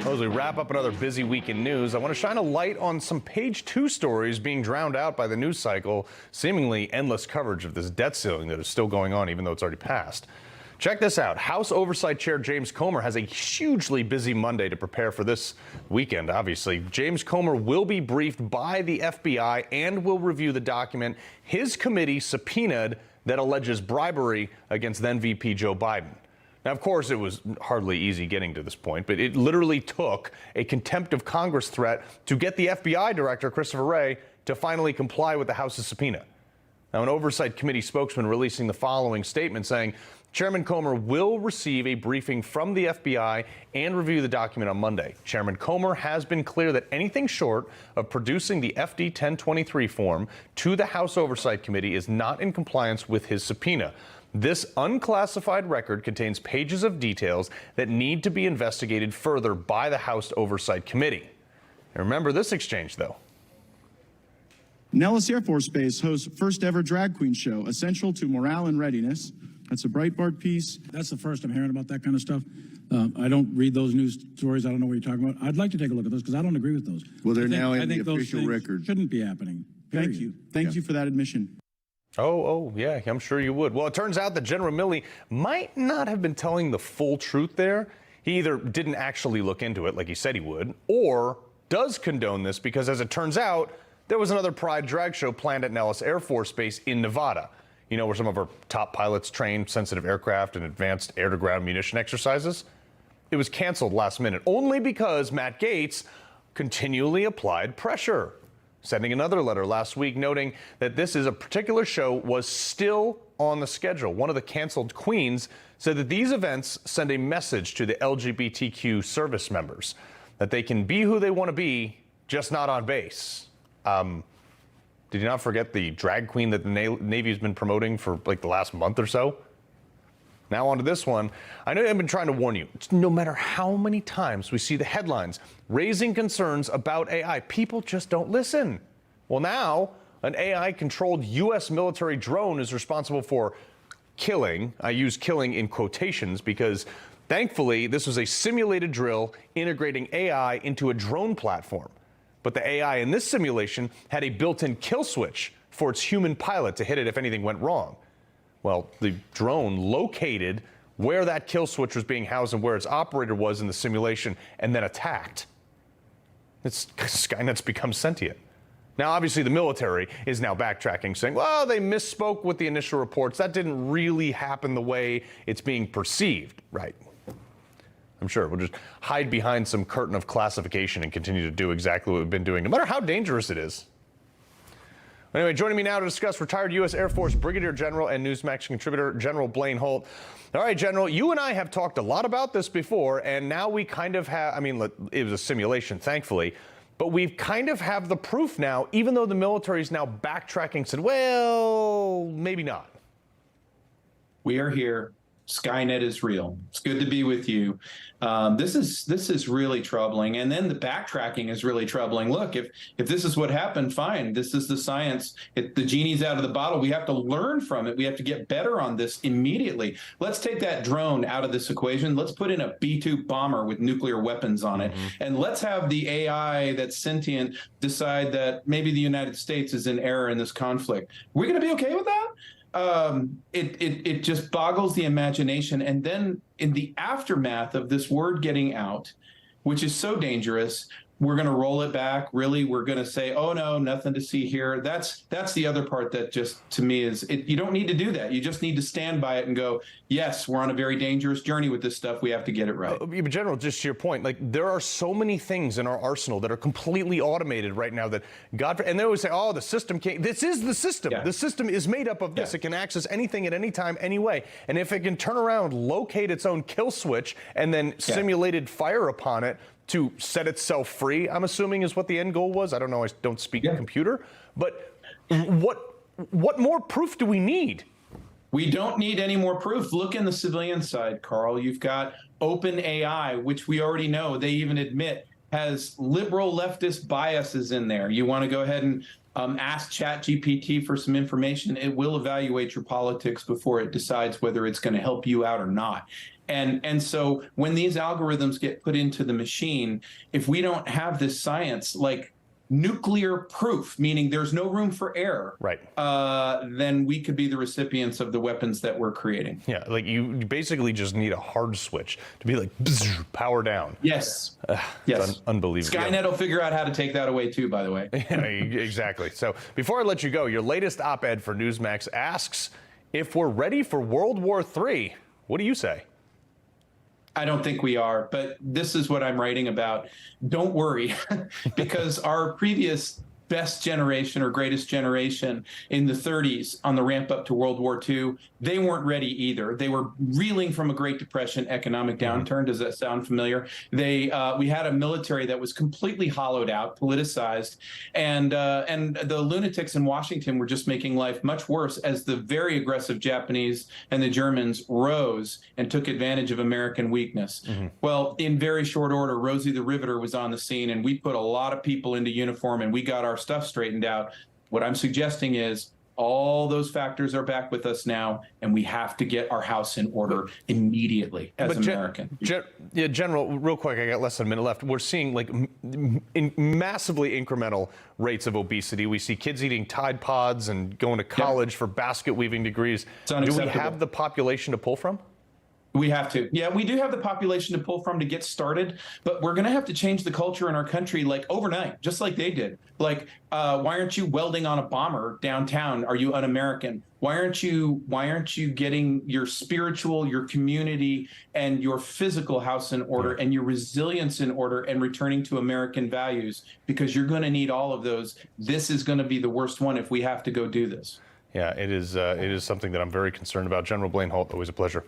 Well, as we wrap up another busy week in news, I want to shine a light on some page 2 stories being drowned out by the news cycle, seemingly endless coverage of this debt ceiling that is still going on even though it's already passed. Check this out. House Oversight Chair James Comer has a hugely busy Monday to prepare for this weekend, obviously. James Comer will be briefed by the FBI and will review the document his committee subpoenaed that alleges bribery against then VP Joe Biden. Now, of course, it was hardly easy getting to this point, but it literally took a contempt of Congress threat to get the FBI director, Christopher Wray, to finally comply with the House's subpoena. Now, an Oversight Committee spokesman releasing the following statement saying, Chairman Comer will receive a briefing from the FBI and review the document on Monday. Chairman Comer has been clear that anything short of producing the FD 1023 form to the House Oversight Committee is not in compliance with his subpoena. This unclassified record contains pages of details that need to be investigated further by the House Oversight Committee. And remember this exchange, though. Nellis Air Force Base hosts first ever drag queen show, essential to morale and readiness. That's a Breitbart piece. That's the first I'm hearing about that kind of stuff. I don't read those news stories. I don't know what you're talking about. I'd like to take a look at those because I don't agree with those. Well, they're now in the official record. Shouldn't be happening. Thank you. Thank you for that admission. Oh, yeah, I'm sure you would. Well, it turns out that General Milley might not have been telling the full truth there. He either didn't actually look into it like he said he would, or does condone this because, as it turns out, there was another Pride drag show planned at Nellis Air Force Base in Nevada. You know, where some of our top pilots train sensitive aircraft and advanced air-to-ground munition exercises? It was canceled last minute, only because Matt Gaetz continually applied pressure, sending another letter last week noting that this is a particular show was still on the schedule. One of the canceled queens said that these events send a message to the LGBTQ service members that they can be who they want to be, just not on base. Did you not forget the drag queen that the Navy has been promoting for like the last month or so? Now on to this one. I know I've been trying to warn you. No matter how many times we see the headlines raising concerns about AI, people just don't listen. Well, now an AI-controlled U.S. military drone is responsible for killing. I use killing in quotations because thankfully this was a simulated drill integrating AI into a drone platform. But the AI in this simulation had a built-in kill switch for its human pilot to hit it if anything went wrong. Well, the drone located where that kill switch was being housed and where its operator was in the simulation and then attacked. Skynet's become sentient. Now, obviously, the military is now backtracking, saying, well, they misspoke with the initial reports. That didn't really happen the way it's being perceived. Right. I'm sure we'll just hide behind some curtain of classification and continue to do exactly what we've been doing, no matter how dangerous it is. Anyway, joining me now to discuss retired U.S. Air Force Brigadier General and Newsmax contributor General Blaine Holt. All right, General, you and I have talked a lot about this before, and now we kind of have, I mean, it was a simulation, thankfully, but we kind of have the proof now, even though the military is now backtracking, said, well, maybe not. We are here. Skynet is real. It's good to be with you. This is really troubling. And then the backtracking is really troubling. Look, if this is what happened, fine. This is the science. The genie's out of the bottle. We have to learn from it. We have to get better on this immediately. Let's take that drone out of this equation. Let's put in a B-2 bomber with nuclear weapons on it. And let's have the AI that's sentient decide that maybe the United States is in error in this conflict. We're going to be okay with that? It just boggles the imagination. And then in the aftermath of this word getting out, which is so dangerous, we're going to roll it back. Really, we're going to say, oh, no, nothing to see here. That's the other part that just, to me, is you don't need to do that. You just need to stand by it and go, yes, we're on a very dangerous journey with this stuff. We have to get it right. But General, just to your point, like there are so many things in our arsenal that are completely automated right now that and they always say, oh, the system can't. This is the system. Yeah. The system is made up of this. Yeah. It can access anything at any time, anyway. And if it can turn around, locate its own kill switch, and then simulated fire upon it, to set itself free, I'm assuming is what the end goal was. I don't know, I don't speak computer. But what more proof do we need? We don't need any more proof. Look in the civilian side, Carl. You've got OpenAI, which we already know, they even admit, has liberal leftist biases in there. You want to go ahead and ask ChatGPT for some information. It will evaluate your politics before it decides whether it's going to help you out or not. And so when these algorithms get put into the machine, if we don't have this science, like nuclear proof, meaning there's no room for error, right, then we could be the recipients of the weapons that we're creating. Yeah, like you basically just need a hard switch to be like, bzz, power down. Yes. Yes. Unbelievable. Skynet will figure out how to take that away too, by the way. Yeah, exactly. So before I let you go, your latest op-ed for Newsmax asks if we're ready for World War III. What do you say? I don't think we are, but this is what I'm writing about. Don't worry, because our previous best generation or greatest generation in the 30s on the ramp up to World War II, they weren't ready either. They were reeling from a Great Depression economic downturn. Does that sound familiar? We had a military that was completely hollowed out, politicized, and the lunatics in Washington were just making life much worse as the very aggressive Japanese and the Germans rose and took advantage of American weakness. Well, in very short order, Rosie the Riveter was on the scene, and we put a lot of people into uniform, and we got our stuff straightened out. What I'm suggesting is all those factors are back with us now, and we have to get our house in order immediately as Americans. General, real quick, I got less than a minute left. We're seeing like massively incremental rates of obesity. We see kids eating Tide Pods and going to college for basket weaving degrees. Do we have the population to pull from? We have to. Yeah, we do have the population to pull from to get started, but we're going to have to change the culture in our country like overnight, just like they did. Like, why aren't you welding on a bomber downtown? Are you un-American? Why aren't you getting your spiritual, your community, and your physical house in order and your resilience in order and returning to American values? Because you're going to need all of those. This is going to be the worst one if we have to go do this. Yeah, it is something that I'm very concerned about. General Blaine Holt, always a pleasure.